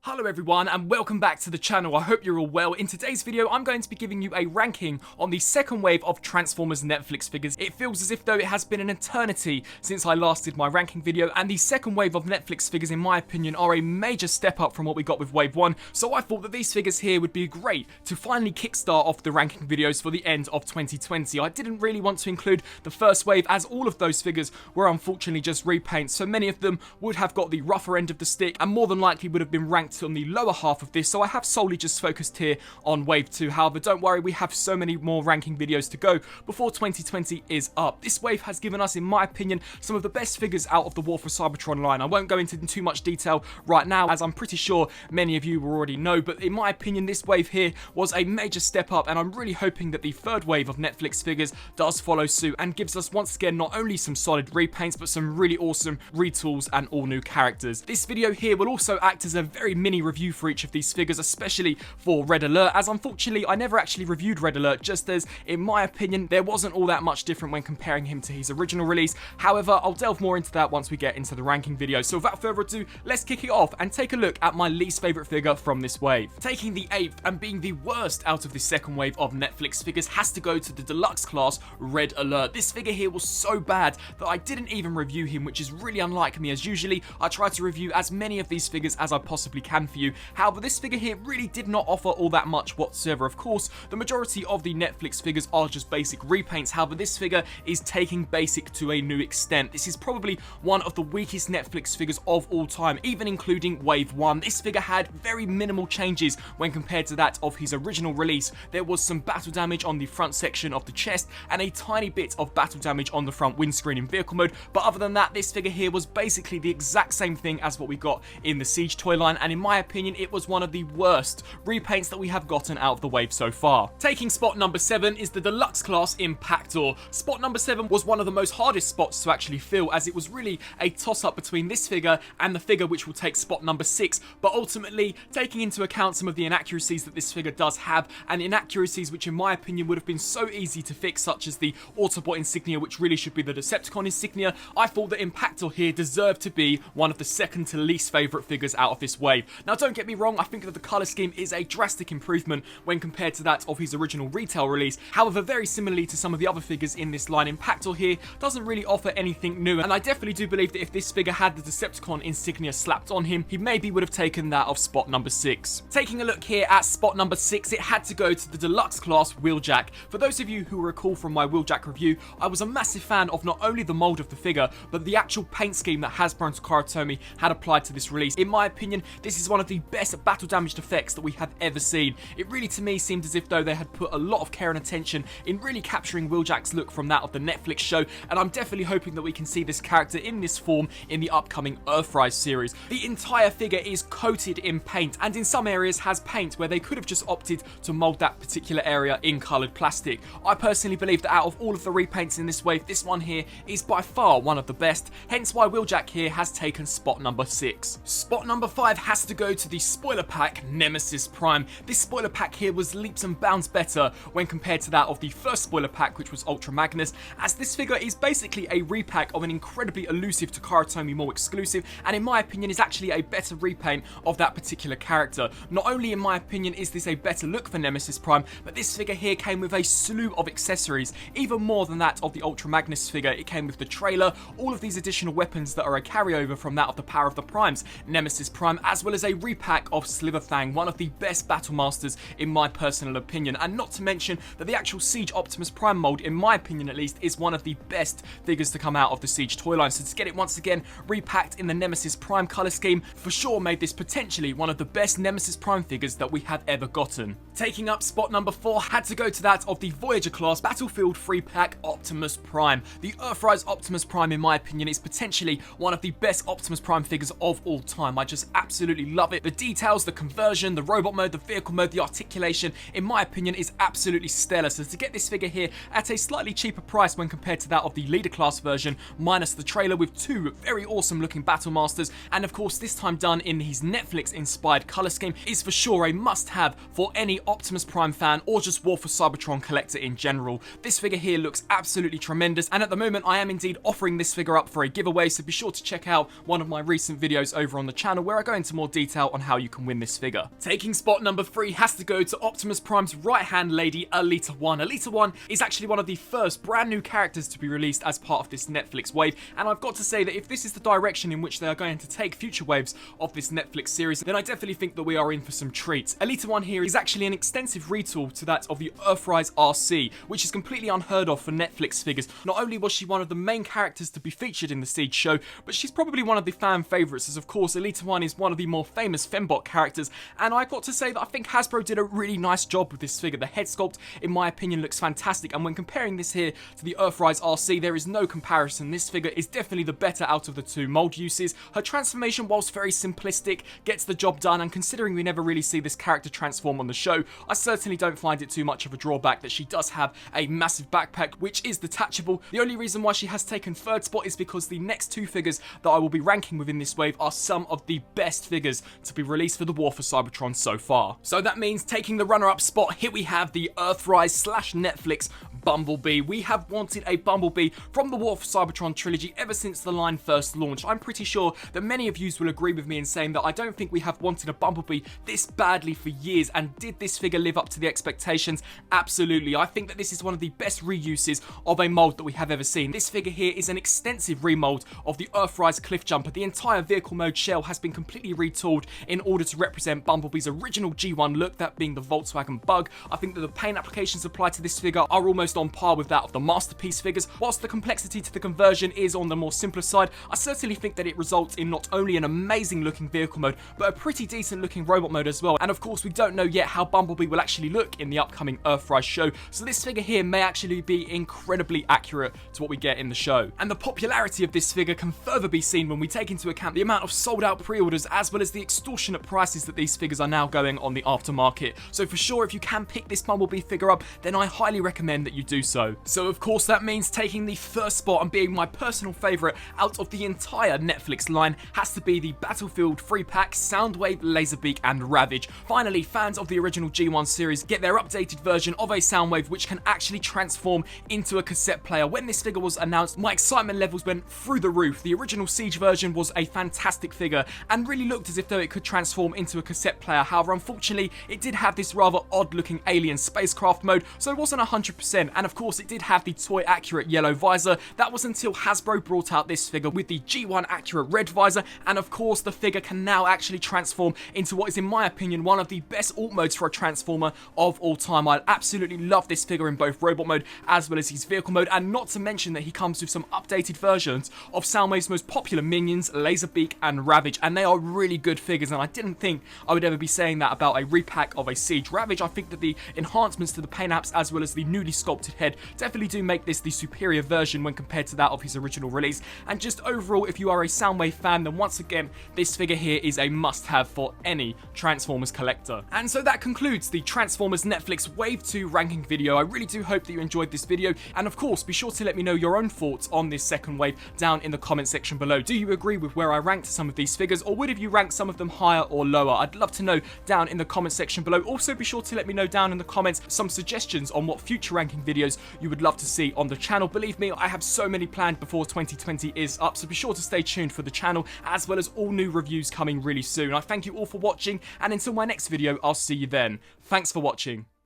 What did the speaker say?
Hello everyone and welcome back to the channel. I hope you're all well. In today's video I'm going to be giving you a ranking on the second wave of Transformers Netflix figures. It feels as if though it has been an eternity since I last did my ranking video, and the second wave of Netflix figures in my opinion are a major step up from what we got with wave 1, so I thought that these figures here would be great to finally kickstart off the ranking videos for the end of 2020. I didn't really want to include the first wave as all of those figures were unfortunately just repaints, so many of them would have got the rougher end of the stick and more than likely would have been ranked on the lower half of this, so I have solely just focused here on wave 2. However, don't worry, we have so many more ranking videos to go before 2020 is up. This wave has given us, in my opinion, some of the best figures out of the War for Cybertron line. I won't go into too much detail right now, as I'm pretty sure many of you will already know, but in my opinion this wave here was a major step up, and I'm really hoping that the third wave of Netflix figures does follow suit and gives us once again not only some solid repaints but some really awesome retools and all new characters. This video here will also act as a very mini review for each of these figures, especially for Red Alert, as unfortunately I never actually reviewed Red Alert, just as in my opinion there wasn't all that much different when comparing him to his original release. However, I'll delve more into that once we get into the ranking video, so without further ado, let's kick it off and take a look at my least favourite figure from this wave. Taking the 8th and being the worst out of the second wave of Netflix figures has to go to the Deluxe class Red Alert. This figure here was so bad that I didn't even review him, which is really unlike me, as usually I try to review as many of these figures as I possibly can for you. However, this figure here really did not offer all that much whatsoever. Of course, the majority of the Netflix figures are just basic repaints. However, this figure is taking basic to a new extent. This is probably one of the weakest Netflix figures of all time, even including wave 1. This figure had very minimal changes when compared to that of his original release. There was some battle damage on the front section of the chest and a tiny bit of battle damage on the front windscreen in vehicle mode, but other than that, this figure here was basically the exact same thing as what we got in the Siege toy line, and in my opinion it was one of the worst repaints that we have gotten out of the wave so far. Taking spot number 7 is the Deluxe class Impactor. Spot number 7 was one of the most hardest spots to actually fill, as it was really a toss-up between this figure and the figure which will take spot number 6, but ultimately, taking into account some of the inaccuracies that this figure does have, and inaccuracies which in my opinion would have been so easy to fix, such as the Autobot insignia, which really should be the Decepticon insignia, I thought that Impactor here deserved to be one of the second to least favourite figures out of this wave. Now don't get me wrong, I think that the colour scheme is a drastic improvement when compared to that of his original retail release. However, very similarly to some of the other figures in this line, Impactor here doesn't really offer anything new, and I definitely do believe that if this figure had the Decepticon insignia slapped on him, he maybe would have taken that of spot number 6. Taking a look here at spot number 6, it had to go to the Deluxe class Wheeljack. For those of you who recall from my Wheeljack review, I was a massive fan of not only the mould of the figure, but the actual paint scheme that Hasbro and Takara Tomy had applied to this release. In my opinion, this is one of the best battle damaged effects that we have ever seen. It really to me seemed as if though they had put a lot of care and attention in really capturing Wheeljack's look from that of the Netflix show, and I'm definitely hoping that we can see this character in this form in the upcoming Earthrise series. The entire figure is coated in paint, and in some areas has paint where they could have just opted to mould that particular area in coloured plastic. I personally believe that out of all of the repaints in this wave, this one here is by far one of the best, hence why Wheeljack here has taken spot number 6. Spot number 5 has to go to the spoiler pack Nemesis Prime. This spoiler pack here was leaps and bounds better when compared to that of the first spoiler pack, which was Ultra Magnus, as this figure is basically a repack of an incredibly elusive Takara Tomy more exclusive, and in my opinion is actually a better repaint of that particular character. Not only in my opinion is this a better look for Nemesis Prime, but this figure here came with a slew of accessories, even more than that of the Ultra Magnus figure. It came with the trailer, all of these additional weapons that are a carryover from that of the Power of the Primes Nemesis Prime, as well as a repack of Slitherfang, one of the best battle masters in my personal opinion, and not to mention that the actual Siege Optimus Prime mold, in my opinion at least, is one of the best figures to come out of the Siege toy line, so to get it once again repacked in the Nemesis Prime colour scheme for sure made this potentially one of the best Nemesis Prime figures that we have ever gotten. Taking up spot number 4 had to go to that of the Voyager class Battlefield 3 pack Optimus Prime. The Earthrise Optimus Prime in my opinion is potentially one of the best Optimus Prime figures of all time. I just absolutely love it. The details, the conversion, the robot mode, the vehicle mode, the articulation, in my opinion is absolutely stellar. So to get this figure here at a slightly cheaper price when compared to that of the leader class version, minus the trailer, with 2 very awesome looking Battle Masters, and of course this time done in his Netflix inspired colour scheme, is for sure a must have for any Optimus Prime fan or just War for Cybertron collector in general. This figure here looks absolutely tremendous, and at the moment I am indeed offering this figure up for a giveaway, so be sure to check out one of my recent videos over on the channel where I go into more detail on how you can win this figure. Taking spot number 3 has to go to Optimus Prime's right-hand lady, Alita 1. Alita 1 is actually one of the first brand new characters to be released as part of this Netflix wave, and I've got to say that if this is the direction in which they are going to take future waves of this Netflix series, then I definitely think that we are in for some treats. Alita 1 here is actually an extensive retool to that of the Earthrise RC, which is completely unheard of for Netflix figures. Not only was she one of the main characters to be featured in the Siege show, but she's probably one of the fan favourites, as of course Alita 1 is one of the more famous fembot characters, and I've got to say that I think Hasbro did a really nice job with this figure. The head sculpt, in my opinion, looks fantastic, and when comparing this here to the Earthrise RC, there is no comparison. This figure is definitely the better out of the two mold uses. Her transformation, whilst very simplistic, gets the job done, and considering we never really see this character transform on the show, I certainly don't find it too much of a drawback that she does have a massive backpack which is detachable. The only reason why she has taken third spot is because the next two figures that I will be ranking within this wave are some of the best figures to be released for the War for Cybertron so far. So that means taking the runner-up spot, here we have the Earthrise / Netflix Bumblebee. We have wanted a Bumblebee from the War for Cybertron trilogy ever since the line first launched. I'm pretty sure that many of you will agree with me in saying that I don't think we have wanted a Bumblebee this badly for years, and did this figure live up to the expectations? Absolutely. I think that this is one of the best reuses of a mold that we have ever seen. This figure here is an extensive remold of the Earthrise Cliffjumper. The entire vehicle mode shell has been completely retooled in order to represent Bumblebee's original G1 look, that being the Volkswagen Bug. I think that the paint applications applied to this figure are almost on par with that of the Masterpiece figures. Whilst the complexity to the conversion is on the more simpler side, I certainly think that it results in not only an amazing looking vehicle mode, but a pretty decent looking robot mode as well. And of course, we don't know yet how Bumblebee will actually look in the upcoming Earthrise show, so this figure here may actually be incredibly accurate to what we get in the show. And the popularity of this figure can further be seen when we take into account the amount of sold out pre-orders, as well as the extortionate prices that these figures are now going on the aftermarket. So for sure, if you can pick this Bumblebee figure up, then I highly recommend that you do so. So of course, that means taking the first spot and being my personal favourite out of the entire Netflix line has to be the Battlefield 3-pack Soundwave, Laserbeak and Ravage. Finally, fans of the original G1 series get their updated version of a Soundwave which can actually transform into a cassette player. When this figure was announced, my excitement levels went through the roof. The original Siege version was a fantastic figure and really looked as if though it could transform into a cassette player. However, unfortunately, it did have this rather odd looking alien spacecraft mode, so it wasn't 100%, and of course it did have the toy accurate yellow visor. That was until Hasbro brought out this figure with the G1 accurate red visor, and of course the figure can now actually transform into what is, in my opinion, one of the best alt modes for a Transformer of all time. I absolutely love this figure in both robot mode as well as his vehicle mode, and not to mention that he comes with some updated versions of Soundwave's most popular minions, Laserbeak and Ravage, and they are really good figures, and I didn't think I would ever be saying that about a repack of a Siege. Ravage, I think that the enhancements to the paint apps as well as the newly sculpted head definitely do make this the superior version when compared to that of his original release. And just overall, if you are a Soundwave fan, then once again, this figure here is a must-have for any Transformers collector. And so that concludes the Transformers Netflix Wave 2 ranking video. I really do hope that you enjoyed this video, and of course, be sure to let me know your own thoughts on this second wave down in the comment section below. Do you agree with where I ranked some of these figures, or would have you ranked some of them higher or lower? I'd love to know down in the comment section below. Also, be sure to let me know down in the comments some suggestions on what future ranking videos you would love to see on the channel. Believe me, I have so many planned before 2020 is up, so be sure to stay tuned for the channel, as well as all new reviews coming really soon. I thank you all for watching, and until my next video, I'll see you then. Thanks for watching.